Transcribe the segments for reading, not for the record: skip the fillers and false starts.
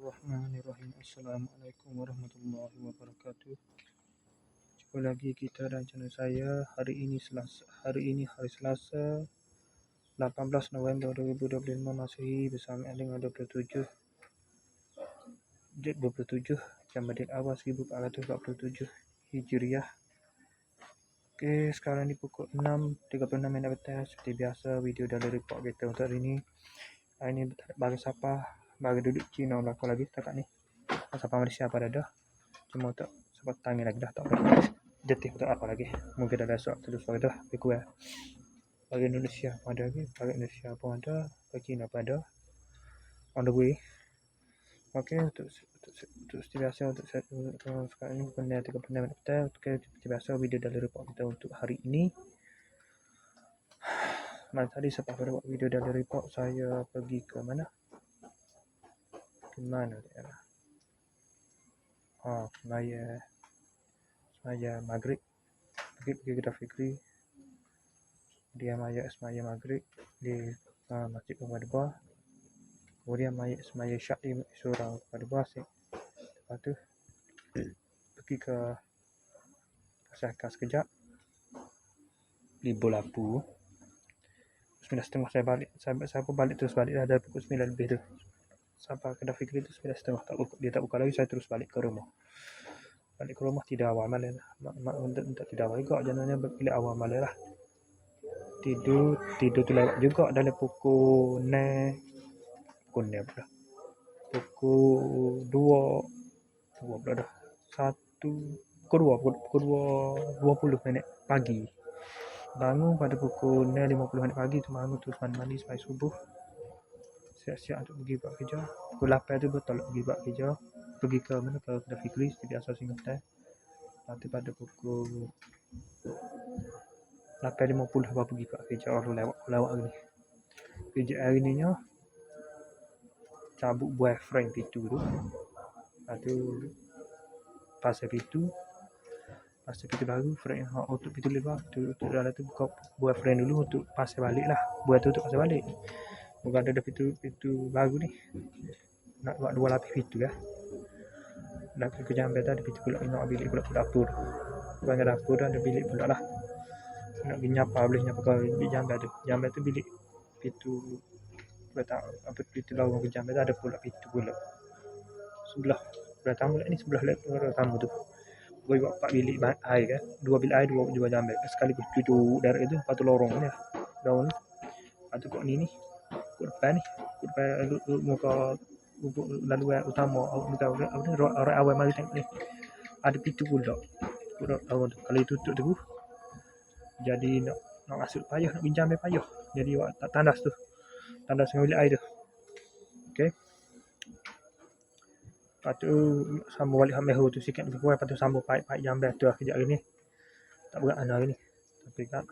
Bismillahirrahmanirrahim. Assalamualaikum warahmatullahi wabarakatuh. Jumpa lagi kita dan channel saya. Hari ini hari Selasa 18 November 2025 Masehi bersamaan dengan 27 Jamadil Awal 1447 Hijriah. Okey, sekarang ni pukul 6.36 petang. Seperti biasa, video dalam report kita untuk hari ni. Hari ni bagi siapa bagi duduk Cina belakang lagi setakat ni. Siapa Malaysia pada dah. Cuma untuk sebab tangan lagi dah tak boleh. Detik untuk apa lagi. Mungkin dah besok terus pada dah. Lebih kurang. Bagi Indonesia pun ada lagi. Bagi Indonesia pun ada. Bagi Cina pun ada. On the way. Okey, untuk seperti biasa untuk sekarang ni pukul 6.36 petang. Okey, seperti biasa video dalam report kita untuk hari ini. Tadi sebab pada buat video dalam report, saya pergi ke mana? Ke mana daerah? Semaya Maghrib. Pergi Kedai Fikri. Dia semaya Maghrib di Masjid Al-Madbah. Kemudian semaya Syak di Surau Al-Madbah. Lepas tu pergi ke Pasar sekejap. Beli bolapu. 9.30 saya balik. Saya pun balik terus balik dah dari pukul 9 lebih tu. Sampai Kedai Fikri tu 9.30 dia tak buka lagi. Saya terus balik ke rumah. Balik ke rumah tidak awal malam lah. Mak tidak awal juga. Jangannya balik awal malam lah. Tidur tu lewat juga dalam pukul 6. Pukul 2 pula dah. Pukul 20 minit pagi. Bangun pada pukul 6.50 pagi tu, bangun terus mandi sampai subuh. Siap-siap untuk pergi buat kerja. Pukul 8 tu betul pergi buat kerja. Pergi ke mana? Ke Kedai Fikri seperti biasa Singapura. Nanti pada pukul 8.50 baru pergi buat kerja. Orang lewat hari ni. Kerja hari ni nya cabut boyfriend pintu tu. Lepas tu pasal pintu baru friend untuk pintu lebar tu, untuk dalam tu buka boyfriend dulu untuk pasal balik lah. Buat tu untuk pasal balik. Bukan ada pintu baru ni. Nak buat 2 lapis pintu lah. Nak ke jambat ada pintu pula, nak bilik pula ke dapur. Bukan ke dapur dah, ada bilik pula lah. Nak pergi nyapa, boleh nyapa ke bilik jambat tu. Jambat tu bilik pintu pintu lorong ke jambat ada pula pintu pula. Sebelah tamu ni sebelah lorong tamu tu. Boleh buat 4 bilik air kan. 2 bilik air, 2 jambat. Sekali cucuk dari itu, lepas tu lorong ni lah. Lorong ni. Lepas tu kok ni. Kok depan ni. Kok depan muka laluan utama. Orang awal mari tengok ni. Ada pintu pula. Kalau ditutup tu. Jadi nak masuk payah. Nak pinjam payah. Jadi tak tandas tu. Tandas dengan bilik air tu. Okey. Lepas tu sambung balik Mehu tu sikit lebih kurang. Lepas tu sambung paip jambat tu lah kejap hari ni. Tak berat mana hari ni. Tapi kan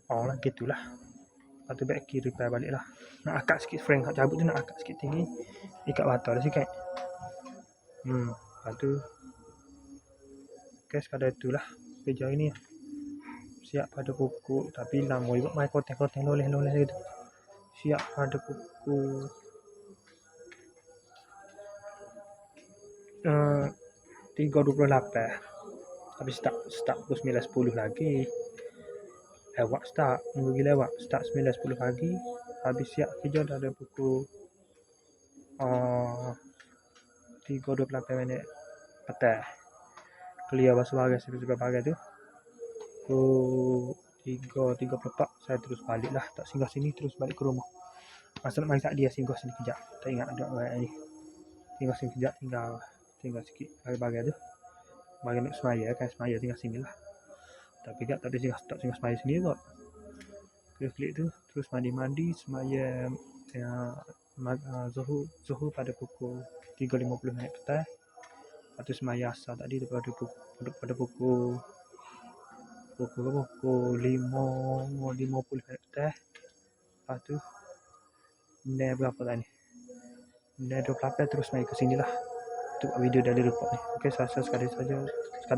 lah gitulah. Lepas tu back kiri repair balik lah. Nak akak sikit frame kat cabut tu, nak akak sikit tinggi. Ikat batal dah sikit. Lepas tu sekadar itulah kerja hari ni. Siap pada pukul, tapi lama juga main konten loleh gitu. Siap pada pukul 3.28. Habis start pukul 9.10 lagi. Lewat start. Pergi lewat. Start 9.10 pagi. Habis siap kerja dah ada pukul 3.28 minit petang. Clear basuh bagai sebab bagai tu. Pukul 3.34 saya terus balik lah. Tak singgah sini, terus balik ke rumah. Masa nak main tak dia singgah sini kejap. Tak ingat ada orang ni. Singgah sini kejap, tinggal sikit bagai tu. Bagai nak semaya kan, semaya tinggal sini lah. Tapi tak ada singgah semaya sini kot. Klik tu, terus mandi semaya Zuhur pada pukul 3.50 minit petang. Lepas tu semaya asar tadi pada pukul 5.50 minit petang. Lepas tu berapa tadi? 28 terus naik ke sini lah. Untuk video daily report ni. Okey, saya sekadar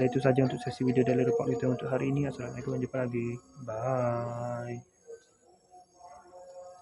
itu saja untuk sesi video daily report kita untuk hari ini. Assalamualaikum, jumpa lagi. Bye.